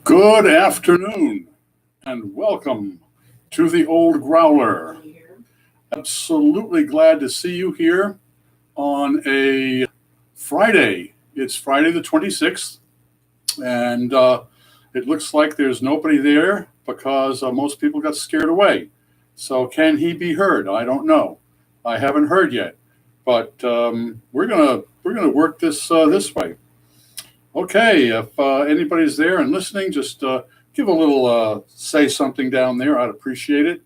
Good afternoon and welcome to the Old Growler. Absolutely glad to see you here on a Friday. It's Friday the 26th, and it looks like there's nobody there because most people got scared away. So can he be heard? I don't know. I haven't heard yet, but we're gonna work this way. Okay, if anybody's there and listening, just give a little say something down there. I'd appreciate it.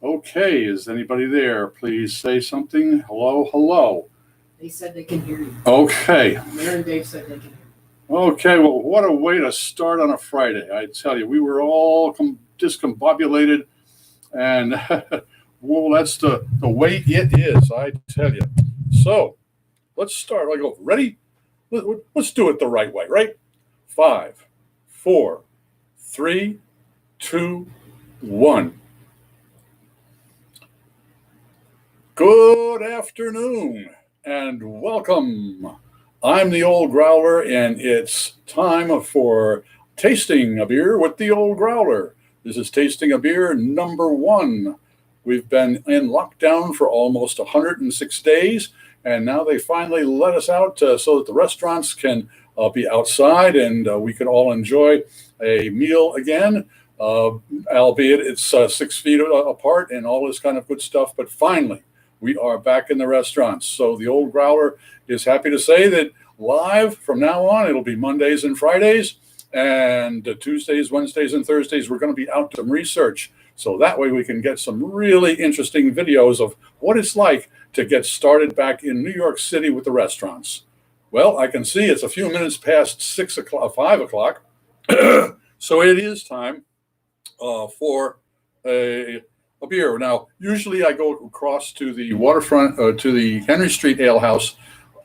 Okay, is anybody there? Please say something. Hello, hello. They said they can hear you. Okay. Mary and Dave said they can hear you. Okay, well, what a way to start on a Friday. I tell you, we were all discombobulated, and well, that's the way it is, I tell you. So, let's start. I go, ready? Let's do it the right way, right? 5, 4, 3, 2, 1. Good afternoon and welcome. I'm the Old Growler, and it's time for tasting a beer with the Old Growler. This is tasting a beer number 1. We've been in lockdown for almost 106 days. And now they finally let us out so that the restaurants can be outside and we can all enjoy a meal again, albeit it's 6 feet apart and all this kind of good stuff. But finally, we are back in the restaurants. So the Old Growler is happy to say that live from now on, it'll be Mondays and Fridays, and Tuesdays, Wednesdays, and Thursdays, we're going to be out doing some research. So that way we can get some really interesting videos of what it's like to get started back in New York City with the restaurants. Well, I can see it's a few minutes past 5 o'clock. So it is time for a beer. Now, usually I go across to the waterfront, to the Henry Street Ale House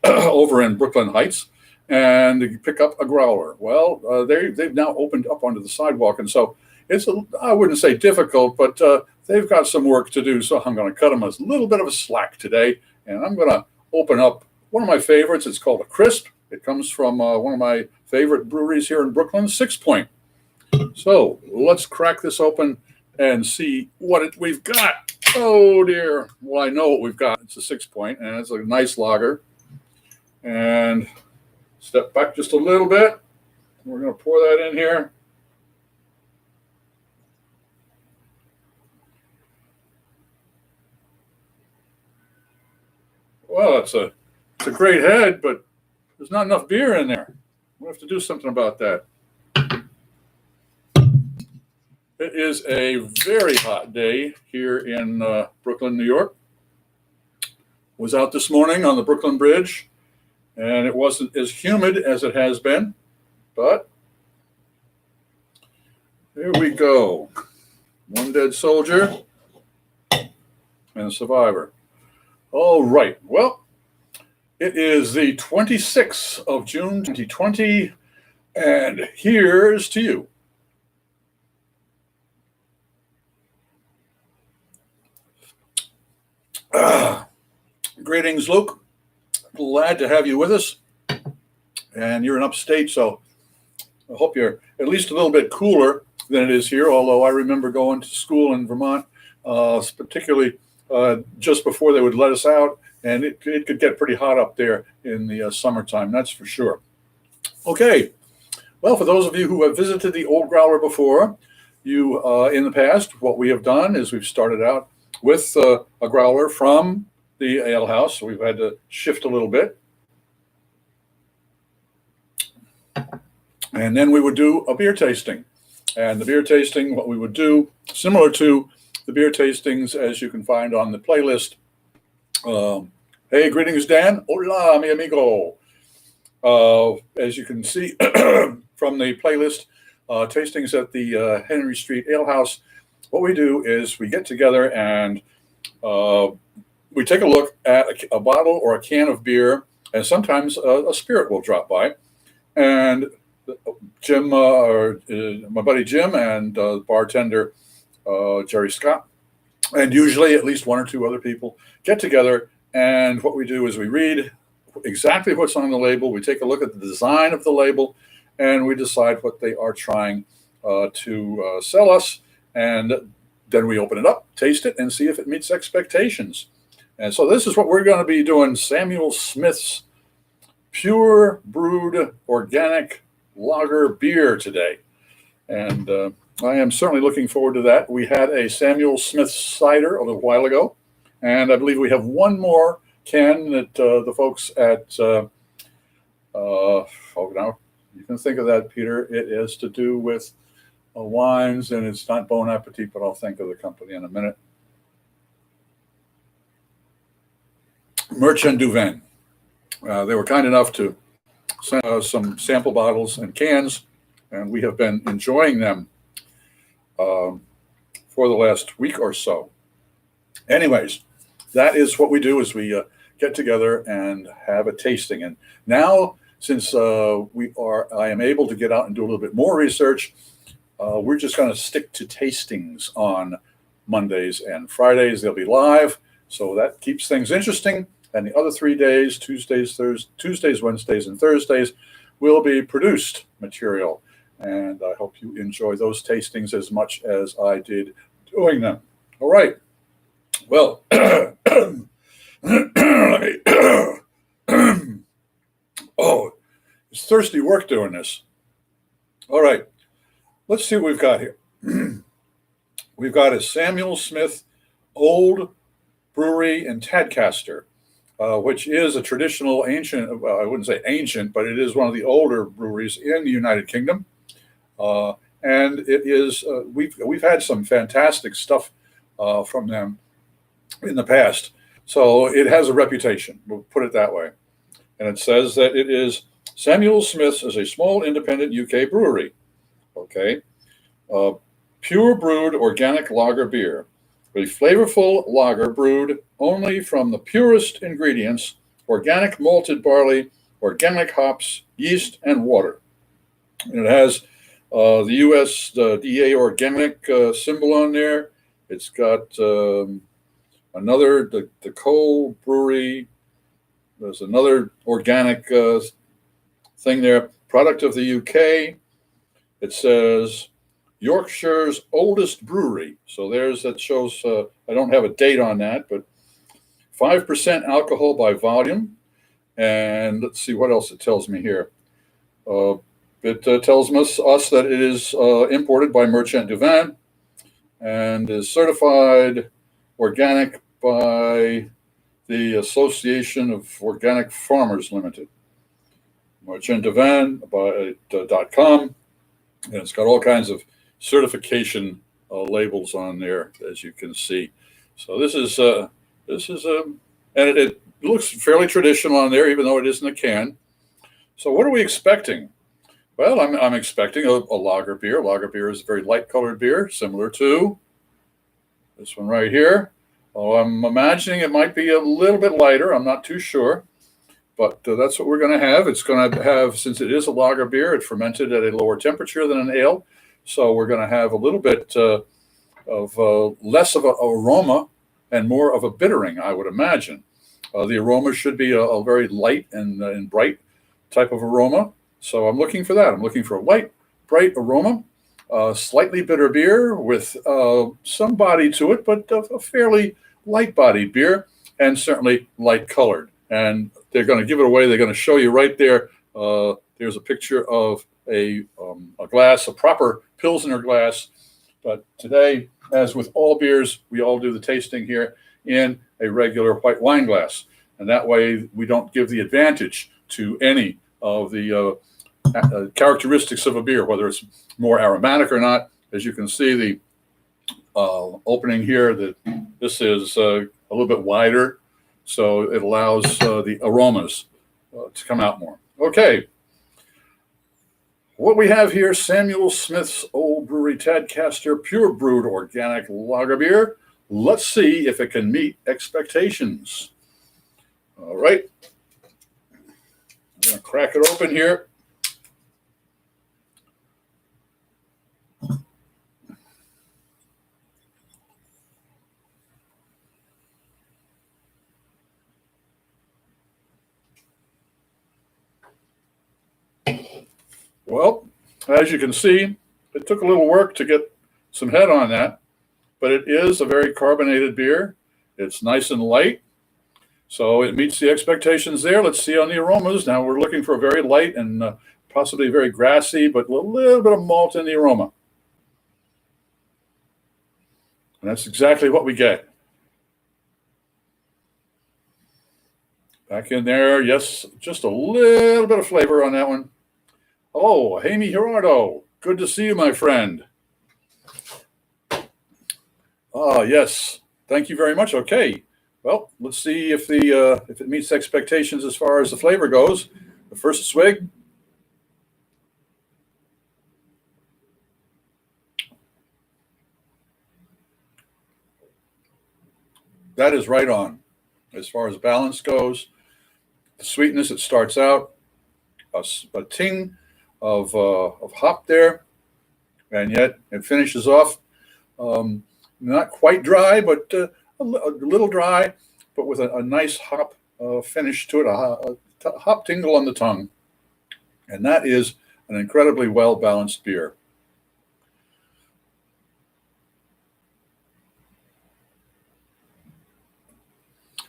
over in Brooklyn Heights, and pick up a growler. Well, they've now opened up onto the sidewalk, and so it's, I wouldn't say difficult, but they've got some work to do, so I'm going to cut them a little bit of a slack today, and I'm going to open up one of my favorites. It's called a Crisp. It comes from one of my favorite breweries here in Brooklyn, 6 Point. So let's crack this open and see what we've got. Oh, dear. Well, I know what we've got. It's a 6 Point, and it's a nice lager. And step back just a little bit. We're going to pour that in here. Well, it's a great head, but there's not enough beer in there. We'll have to do something about that. It is a very hot day here in Brooklyn, New York. Was out this morning on the Brooklyn Bridge, and it wasn't as humid as it has been, but here we go. One dead soldier and a survivor. All right. Well, it is the 26th of June, 2020, and here's to you. Greetings, Luke. Glad to have you with us. And you're in upstate, so I hope you're at least a little bit cooler than it is here, although I remember going to school in Vermont, particularly just before they would let us out, and it could get pretty hot up there in the summertime, that's for sure. Okay, well, for those of you who have visited the Old Growler before, you in the past, what we have done is we've started out with a growler from the ale house. So we've had to shift a little bit. And then we would do a beer tasting. And the beer tasting, what we would do, similar to the beer tastings as you can find on the playlist. Hey, greetings, Dan. Hola, mi amigo. As you can see from the playlist, tastings at the Henry Street Ale House, what we do is we get together and we take a look at a bottle or a can of beer, and sometimes a spirit will drop by. And Jim, my buddy Jim, and bartender Jerry Scott, and usually at least one or two other people get together. And what we do is we read exactly what's on the label. We take a look at the design of the label, and we decide what they are trying to sell us, and then we open it up, taste it, and see if it meets expectations. And so this is what we're going to be doing: Samuel Smith's Pure Brewed Organic Lager beer today. And I am certainly looking forward to that. We had a Samuel Smith cider a little while ago, and I believe we have one more can that the folks at, now you can think of that, Peter. It is to do with wines, and it's not Bon Appetit, but I'll think of the company in a minute. Merchant du Vin. They were kind enough to send us some sample bottles and cans, and we have been enjoying them for the last week or so. Anyways, that is what we do: is we get together and have a tasting. And now, since I am able to get out and do a little bit more research, we're just going to stick to tastings on Mondays and Fridays. They'll be live, so that keeps things interesting. And the other 3 days, Tuesdays, Wednesdays, and Thursdays, will be produced material. And I hope you enjoy those tastings as much as I did doing them. All right. Well, oh, it's thirsty work doing this. All right. Let's see what we've got here. We've got a Samuel Smith Old Brewery in Tadcaster, which is a traditional ancient, well, I wouldn't say ancient, but it is one of the older breweries in the United Kingdom. And it is, we've had some fantastic stuff from them in the past. So it has a reputation, we'll put it that way. And it says that it is Samuel Smith's is a small independent UK brewery. Okay. Pure brewed organic lager beer. A flavorful lager brewed only from the purest ingredients: organic malted barley, organic hops, yeast, and water. And it has the USDA organic symbol on there. It's got the Cole Brewery. There's another organic thing there. Product of the UK. It says Yorkshire's oldest brewery. So that shows, I don't have a date on that, but 5% alcohol by volume. And let's see what else it tells me here. It tells us that it is imported by Merchant du Vin and is certified organic by the Association of Organic Farmers Limited. merchantduvin.com. And it's got all kinds of certification labels on there, as you can see. So this is and it looks fairly traditional on there, even though it isn't a can. So what are we expecting? Well, I'm expecting a lager beer. Lager beer is a very light colored beer, similar to this one right here. Oh, I'm imagining it might be a little bit lighter. I'm not too sure. But that's what we're going to have. It's going to have, since it is a lager beer, it fermented at a lower temperature than an ale. So we're going to have a little bit of less of an aroma and more of a bittering, I would imagine. The aroma should be a very light and bright type of aroma. So I'm looking for that. I'm looking for a light, bright aroma, slightly bitter beer with some body to it, but a fairly light-bodied beer, and certainly light-colored. And they're going to give it away. They're going to show you right there. There's a picture of a glass, a proper Pilsner glass. But today, as with all beers, we all do the tasting here in a regular white wine glass. And that way, we don't give the advantage to any of the characteristics of a beer, whether it's more aromatic or not. As you can see, the opening here, this is a little bit wider. So it allows the aromas to come out more. Okay. What we have here, Samuel Smith's Old Brewery Tadcaster Pure Brewed Organic Lager Beer. Let's see if it can meet expectations. All right. I'm going to crack it open here. Well, as you can see, It took a little work to get some head on that, but it is a very carbonated beer. It's nice and light, so it meets the expectations there. Let's see on the aromas. Now we're looking for a very light and possibly very grassy, but a little bit of malt in the aroma. And that's exactly what we get. Back in there, yes, just a little bit of flavor on that one. Oh, Jaime Gerardo, good to see you, my friend. Ah, yes, thank you very much. Okay, well, let's see if it meets expectations as far as the flavor goes. The first swig. That is right on. As far as balance goes, the sweetness, it starts out a ting of hop there, and yet it finishes off not quite dry, but a little dry, but with a nice hop finish to it, a hop tingle on the tongue. And that is an incredibly well-balanced beer.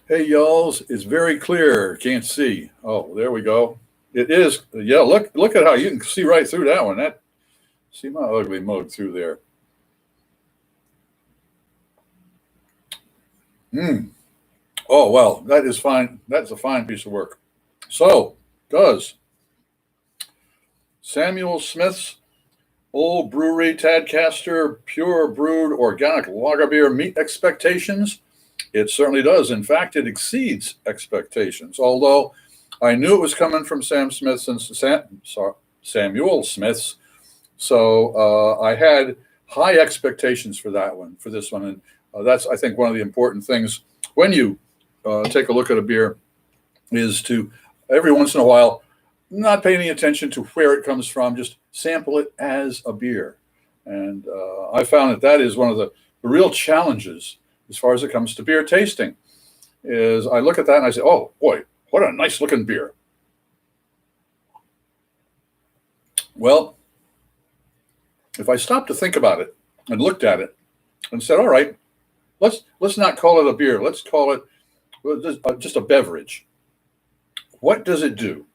Hey, y'alls, it's very clear. Can't see. Oh, there we go. It is. Yeah, look at how you can see right through that one. See my ugly mug through there. Oh, well, that is fine. That's a fine piece of work. So, does Samuel Smith's Old Brewery Tadcaster Pure Brewed Organic Lager beer meet expectations? It certainly does. In fact, it exceeds expectations. Although I knew it was coming from Samuel Smith's, so I had high expectations for this one, and that's, I think, one of the important things when you take a look at a beer is to every once in a while not pay any attention to where it comes from, just sample it as a beer. And I found that is one of the real challenges as far as it comes to beer tasting, is I look at that and I say, oh boy, what a nice looking beer. Well, if I stopped to think about it and looked at it and said, all right, let's not call it a beer, let's call it just a beverage. What does it do?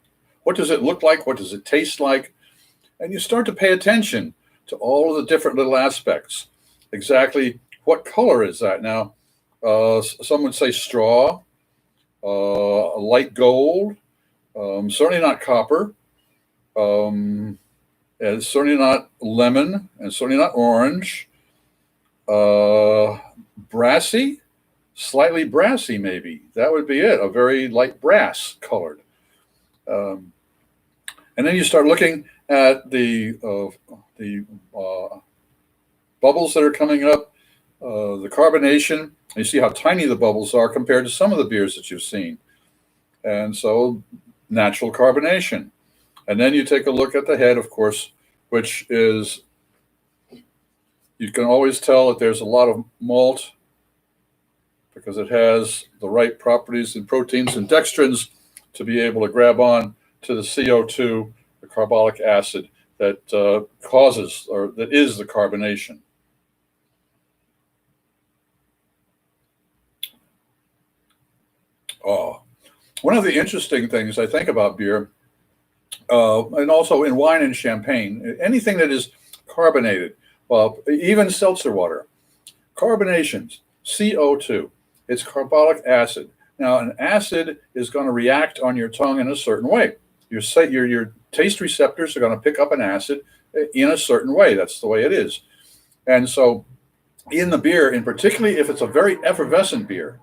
What does it look like? What does it taste like? And you start to pay attention to all of the different little aspects. Exactly what color is that? Now, some would say straw, light gold, certainly not copper, and certainly not lemon, and certainly not orange. Brassy, slightly brassy maybe. That would be it, a very light brass colored. And then you start looking at the bubbles that are coming up, the carbonation. You see how tiny the bubbles are compared to some of the beers that you've seen. And so natural carbonation. And then you take a look at the head, of course, which is, you can always tell that there's a lot of malt because it has the right properties and proteins and dextrins to be able to grab on to the CO2, the carbolic acid that causes, or that is, the carbonation. Oh, one of the interesting things I think about beer, and also in wine and champagne, anything that is carbonated, well, even seltzer water, carbonations, CO2, it's carbolic acid. Now, an acid is going to react on your tongue in a certain way. Your taste receptors are going to pick up an acid in a certain way. That's the way it is. And so in the beer, and particularly if it's a very effervescent beer,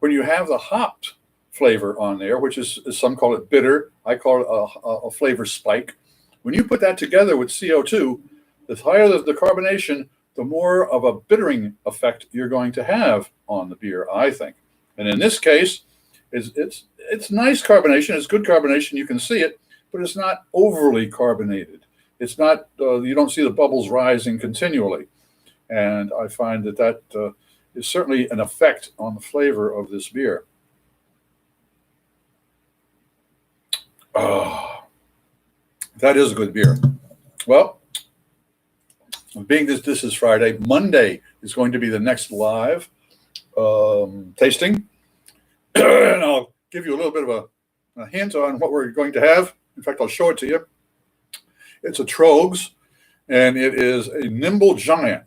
when you have the hopped flavor on there, which is, some call it bitter, I call it a flavor spike. When you put that together with CO2, the higher the carbonation, the more of a bittering effect you're going to have on the beer, I think. And in this case, it's nice carbonation. It's good carbonation. You can see it, but it's not overly carbonated. It's not, you don't see the bubbles rising continually. And I find that is certainly an effect on the flavor of this beer. Oh, that is a good beer. Well, being this is Friday, Monday is going to be the next live tasting. And I'll give you a little bit of a hint on what we're going to have. In fact, I'll show it to you. It's a Trogs, and it is a Nimble Giant.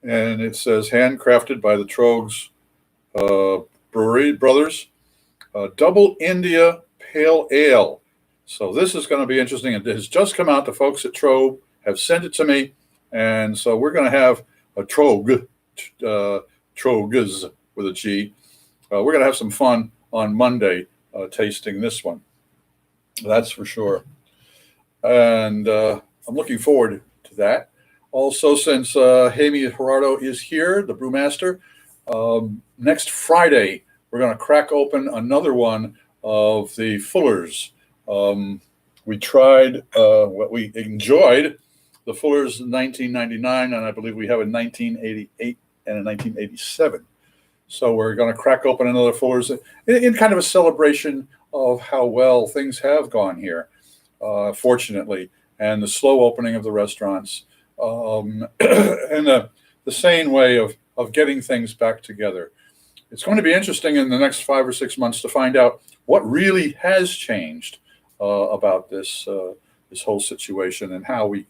And it says handcrafted by the Trogs Brewery Brothers, Double India Pale Ale. So this is going to be interesting. It has just come out. The folks at Trog have sent it to me. And so we're going to have a Trogs with a G. We're going to have some fun on Monday tasting this one. That's for sure. And I'm looking forward to that. Also, since Jaime Gerardo is here, the brewmaster, next Friday, we're going to crack open another one of the Fullers. We tried what we enjoyed, the Fullers in 1999, and I believe we have a 1988 and a 1987. So we're going to crack open another Fullers in kind of a celebration of how well things have gone here, fortunately, and the slow opening of the restaurants, and the sane way of getting things back together. It's going to be interesting in the next 5 or 6 months to find out what really has changed about this whole situation, and how we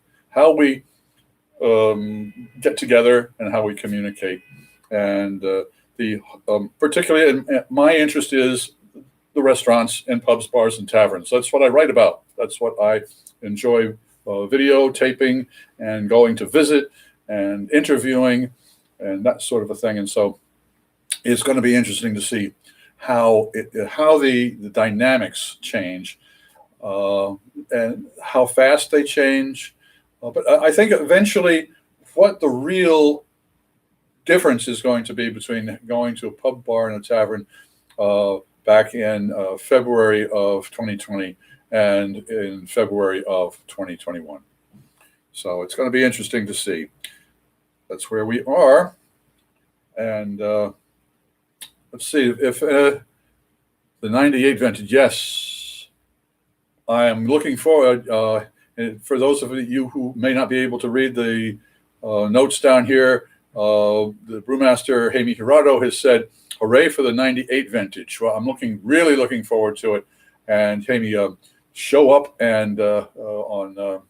get together and how we communicate. And particularly my interest is the restaurants and pubs, bars, and taverns. That's what I write about. That's what I enjoy videotaping and going to visit and interviewing and that sort of a thing. And so it's going to be interesting to see how the dynamics change and how fast they change. But I think eventually what the real difference is going to be between going to a pub, bar, and a tavern back in February of 2020 and in February of 2021. So it's going to be interesting to see. That's where we are. And let's see if the 98 vintage, yes, I am looking forward. For those of you who may not be able to read the notes down here, the brewmaster Jaime Gerardo has said, "Hooray for the 98 vintage." Well, I'm really looking forward to it. And Jaime, show up and on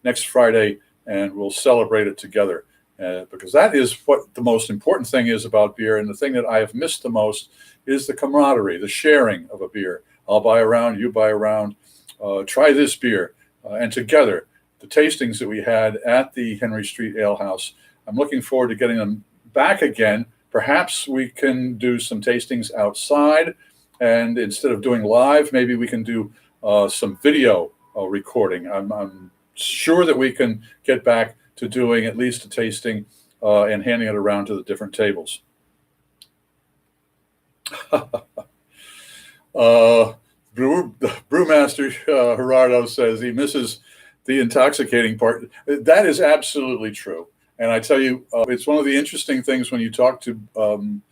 next Friday, and we'll celebrate it together. Because that is what the most important thing is about beer. And the thing that I have missed the most is the camaraderie, the sharing of a beer. I'll buy a round, you buy a round, try this beer. And together, the tastings that we had at the Henry Street Ale House, I'm looking forward to getting them back again. Perhaps we can do some tastings outside. And instead of doing live, maybe we can do some video recording. I'm sure that we can get back to doing at least a tasting and handing it around to the different tables. Brewmaster Gerardo says he misses the intoxicating part. That is absolutely true. And I tell you, it's one of the interesting things when you talk to, I'm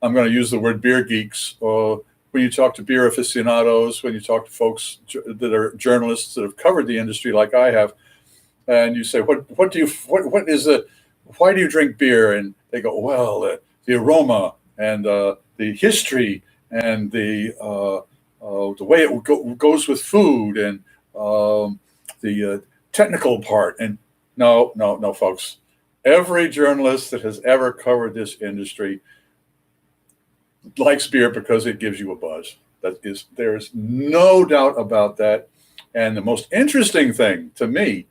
going to use the word beer geeks, when you talk to beer aficionados, when you talk to folks that are journalists that have covered the industry like I have, and you say, why do you drink beer? And they go, well, the aroma and the history and the way it goes with food and the technical part. And no, folks. Every journalist that has ever covered this industry likes beer because it gives you a buzz. There is no doubt about that. And the most interesting thing to me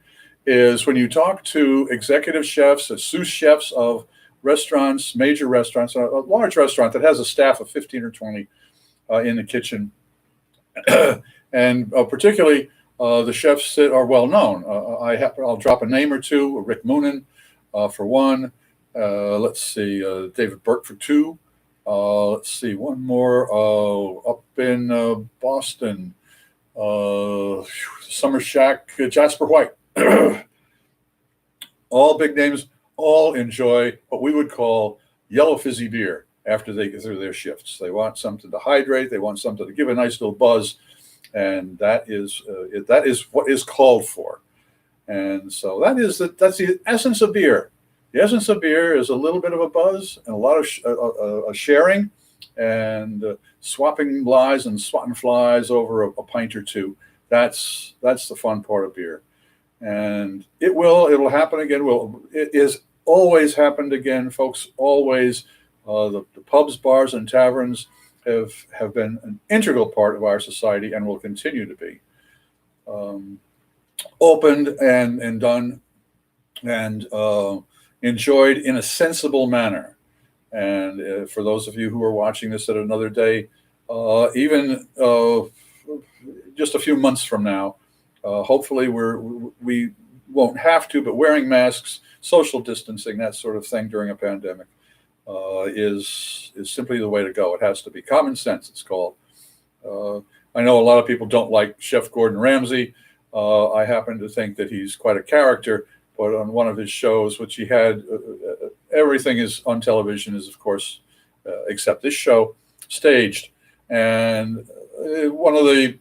is when you talk to executive chefs, sous chefs of restaurants, major restaurants, a large restaurant that has a staff of 15 or 20 in the kitchen, and particularly the chefs that are well known. I'll drop a name or two. Rick Moonen, for one. Let's see, David Burke for two. Let's see, one more up in Boston. Summer Shack, Jasper White. All big names, all enjoy what we would call yellow fizzy beer after they get through their shifts. They want something to hydrate. They want something to give a nice little buzz. And that is what is called for. And so that's the essence of beer. The essence of beer is a little bit of a buzz and a lot of sharing and swapping lies and swatting flies over a pint or two. That's the fun part of beer. And it'll happen again. It is always happened again, folks. Always, the pubs, bars, and taverns have been an integral part of our society and will continue to be. Opened and done and enjoyed in a sensible manner. And for those of you who are watching this at another day, even just a few months from now, hopefully we won't have to, but wearing masks, social distancing, that sort of thing during a pandemic is simply the way to go. It has to be common sense, it's called. I know a lot of people don't like Chef Gordon Ramsay. I happen to think that he's quite a character, but on one of his shows, which he had, everything is on television is, of course, except this show, staged. And one of the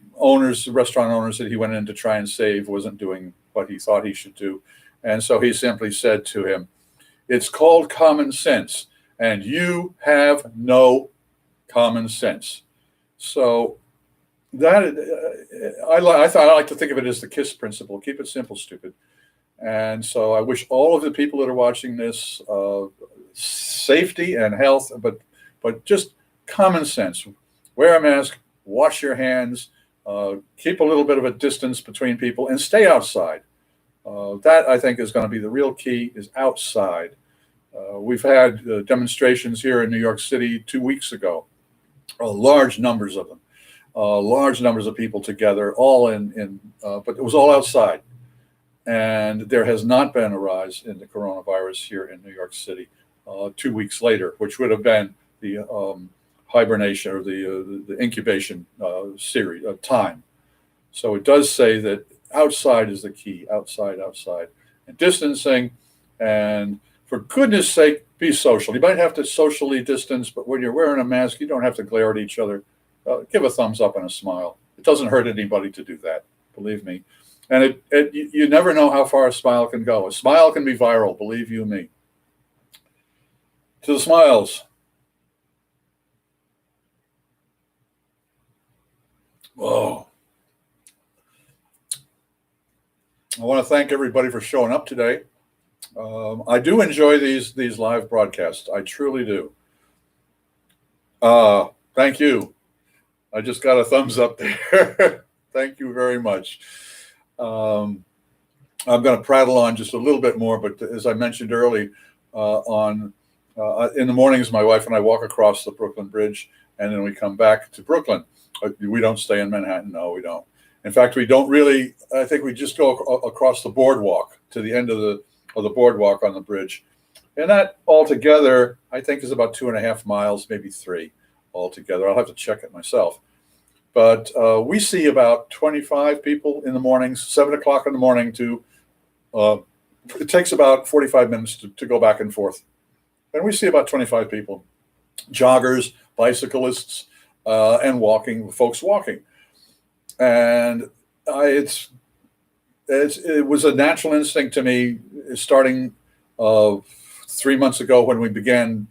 restaurant owners that he went in to try and save wasn't doing what he thought he should do. And so he simply said to him, "It's called common sense, and you have no common sense." So that I like to think of it as the KISS principle: keep it simple, stupid. And so I wish all of the people that are watching this safety and health, but just common sense. Wear a mask, wash your hands, keep a little bit of a distance between people, and stay outside. That, I think, is going to be the real key, is outside. We've had demonstrations here in New York City 2 weeks ago, large numbers of them, large numbers of people together, all but it was all outside. And there has not been a rise in the coronavirus here in New York City 2 weeks later, which would have been the hibernation or the incubation series of time. So it does say that outside is the key, outside, and distancing. And for goodness sake, be social. You might have to socially distance, but when you're wearing a mask, you don't have to glare at each other. Give a thumbs up and a smile. It doesn't hurt anybody to do that, believe me. And you never know how far a smile can go. A smile can be viral, believe you me. To the smiles. Whoa. I want to thank everybody for showing up today. I do enjoy these live broadcasts. I truly do. Thank you. I just got a thumbs up there. Thank you very much. I'm going to prattle on just a little bit more, but as I mentioned early, in the mornings, my wife and I walk across the Brooklyn Bridge, and then we come back to Brooklyn. We don't stay in Manhattan. No, we don't. In fact, we don't really. I think we just go across the boardwalk to the end of the boardwalk on the bridge, and that altogether, I think, is about 2.5 miles, maybe 3 altogether. I'll have to check it myself. But we see about 25 people in the mornings, 7 o'clock in the morning it takes about 45 minutes to go back and forth. And we see about 25 people, joggers, bicyclists, and folks walking. And it was a natural instinct to me starting 3 months ago when we began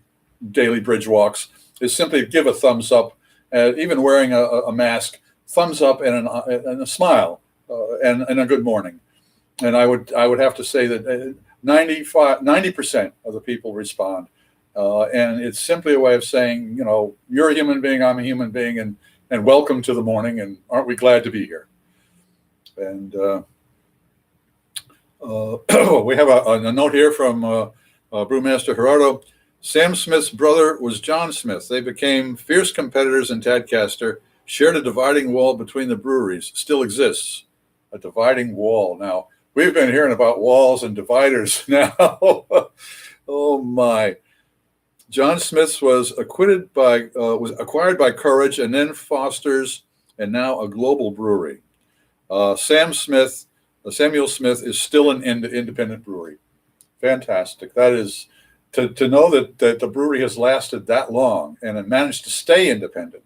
daily bridge walks, is simply give a thumbs up. Even wearing a mask, thumbs up and a smile and a good morning. And I would have to say that 90% of the people respond. And it's simply a way of saying, you're a human being, I'm a human being, and welcome to the morning, and aren't we glad to be here? And we have a note here from Brewmaster Gerardo. Sam Smith's brother was John Smith. They became fierce competitors in Tadcaster, shared a dividing wall between the breweries. Still exists, a dividing wall. Now, we've been hearing about walls and dividers now. Oh, my. John Smith's was acquired by Courage and then Foster's, and now a global brewery. Samuel Smith is still an independent brewery. Fantastic. That is... To know that the brewery has lasted that long and managed to stay independent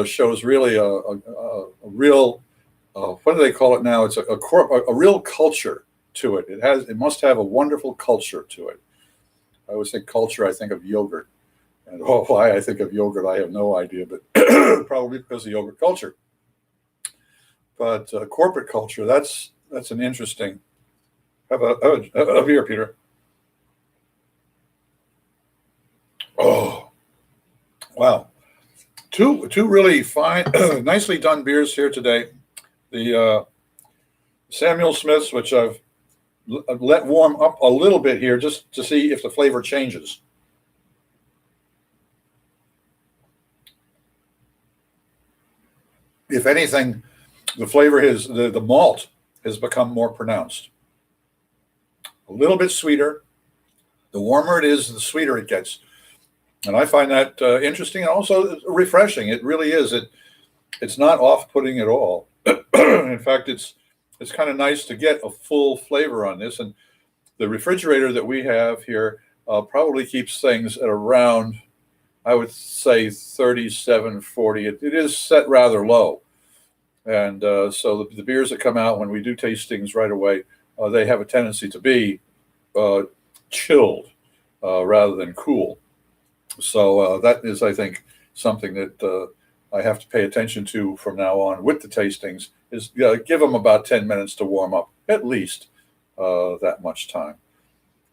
shows really a real, what do they call it now? It's a real culture to it. It must have a wonderful culture to it. I always think culture, I think of yogurt. And why I think of yogurt, I have no idea, but probably because of yogurt culture. But corporate culture, that's an interesting. Have a beer, Peter. Oh, wow. Two really fine, nicely done beers here today. The Samuel Smiths, which I've let warm up a little bit here just to see if the flavor changes. If anything, the flavor the malt has become more pronounced. A little bit sweeter. The warmer it is, the sweeter it gets. And I find that interesting and also refreshing. It really is. It's not off-putting at all. In fact, it's kind of nice to get a full flavor on this. And the refrigerator that we have here probably keeps things at around, I would say, 37, 40. It is set rather low. And so the beers that come out when we do tastings right away, they have a tendency to be chilled rather than cool. So that is, I think, something that I have to pay attention to from now on with the tastings is give them about 10 minutes to warm up, at least that much time.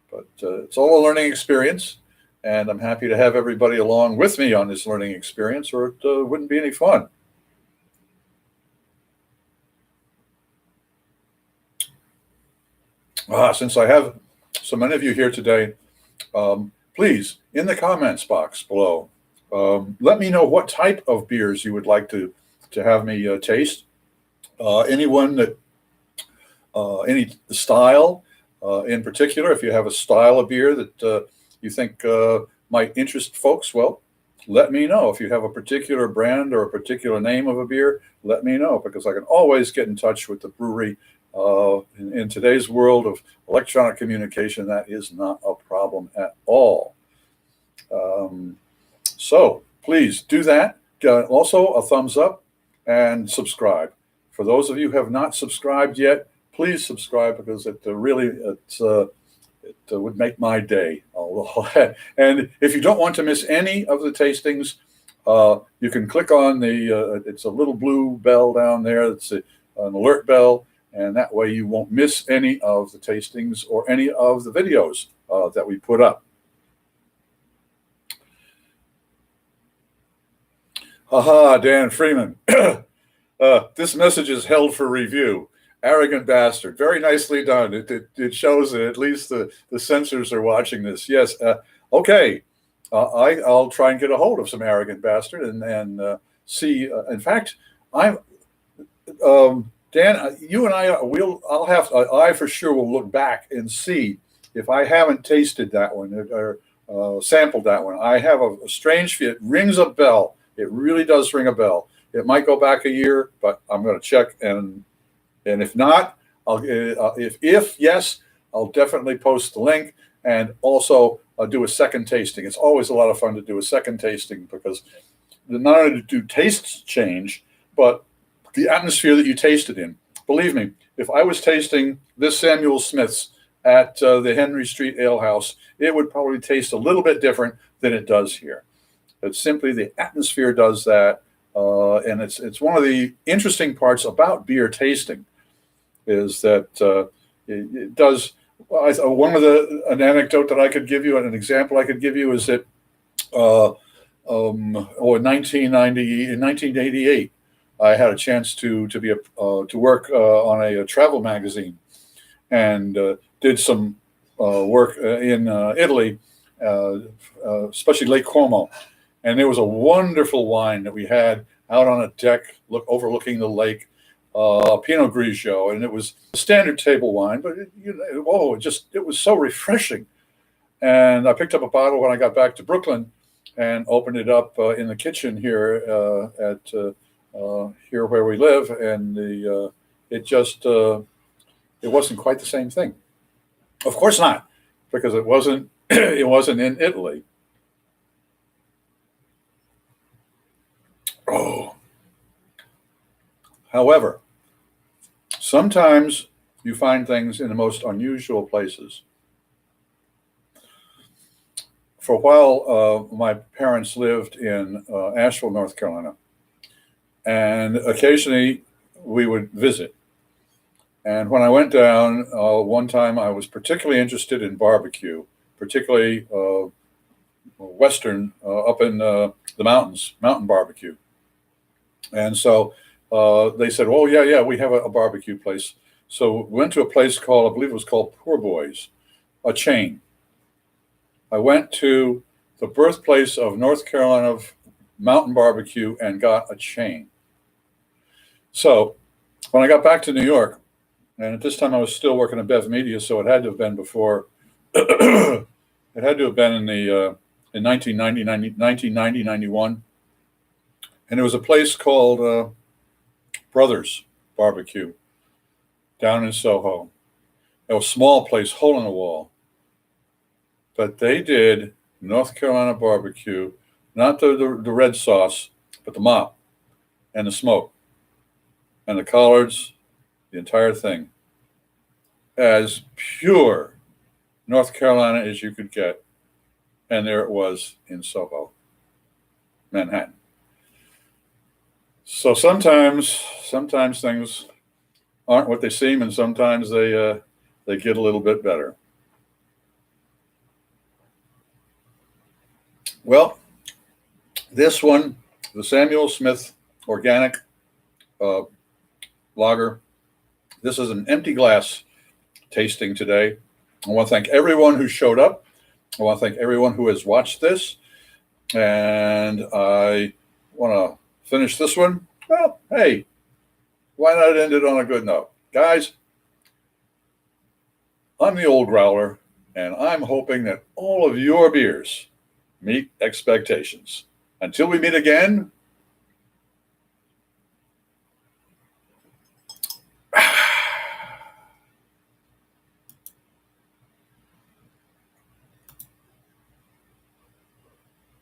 But it's all a learning experience, and I'm happy to have everybody along with me on this learning experience, or it wouldn't be any fun. Since I have so many of you here today, please, in the comments box below, let me know what type of beers you would like to have me taste. Anyone that, any style in particular, if you have a style of beer that you think might interest folks, well, let me know. If you have a particular brand or a particular name of a beer, let me know, because I can always get in touch with the brewery. In today's world of electronic communication, that is not a problem at all. So please do that. Also, a thumbs up and subscribe. For those of you who have not subscribed yet, please subscribe, because it would make my day. And if you don't want to miss any of the tastings, you can click on it's a little blue bell down there. It's an alert bell. And that way you won't miss any of the tastings or any of the videos that we put up. Haha, Dan Freeman. This message is held for review. Arrogant bastard. Very nicely done. It shows that at least the censors are watching this. Yes. Okay. I'll try and get a hold of some arrogant bastard and see. In fact, Dan, you and I for sure will look back and see if I haven't tasted that one or sampled that one. I have a strange feel. It rings a bell. It really does ring a bell. It might go back a year, but I'm going to check. And if not, if yes, I'll definitely post the link, and also do a second tasting. It's always a lot of fun to do a second tasting, because not only do tastes change, but the atmosphere that you tasted in. Believe me, if I was tasting this Samuel Smith's at the Henry Street Ale House, it would probably taste a little bit different than it does here. It's simply the atmosphere does that, and it's one of the interesting parts about beer tasting is that it does. An anecdote that I could give you and an example I could give you is that in 1988. I had a chance to work on a travel magazine, and did some work in Italy, especially Lake Como, and there was a wonderful wine that we had out on a deck overlooking the lake, Pinot Grigio, and it was a standard table wine, but it was so refreshing. And I picked up a bottle when I got back to Brooklyn, and opened it up in the kitchen here here where we live, and it wasn't quite the same thing. Of course not, because it wasn't in Italy. Oh. However, sometimes you find things in the most unusual places. For a while, my parents lived in Asheville, North Carolina, and occasionally we would visit. And when I went down, one time I was particularly interested in barbecue, particularly Western, up in the mountains, mountain barbecue. And so they said, "Oh, yeah, we have a barbecue place." So we went to a place called, I believe it was called Poor Boys, a chain. I went to the birthplace of North Carolina mountain barbecue and got a chain. So when I got back to New York, and at this time I was still working at Bev Media, so it had to have been before, it had to have been in 1990, 91. And there was a place called Brothers Barbecue down in Soho. It was a small place, hole in the wall. But they did North Carolina barbecue, not the red sauce, but the mop and the smoke and the collards, the entire thing, as pure North Carolina as you could get. And there it was in Soho, Manhattan. So sometimes things aren't what they seem, and sometimes they get a little bit better. Well, this one, the Samuel Smith Organic Lager, this is an empty glass tasting today. I want to thank everyone who showed up. I want to thank everyone who has watched this. And I want to finish this one. Well, hey, why not end it on a good note? Guys, I'm the Old Growler, and I'm hoping that all of your beers meet expectations. Until we meet again,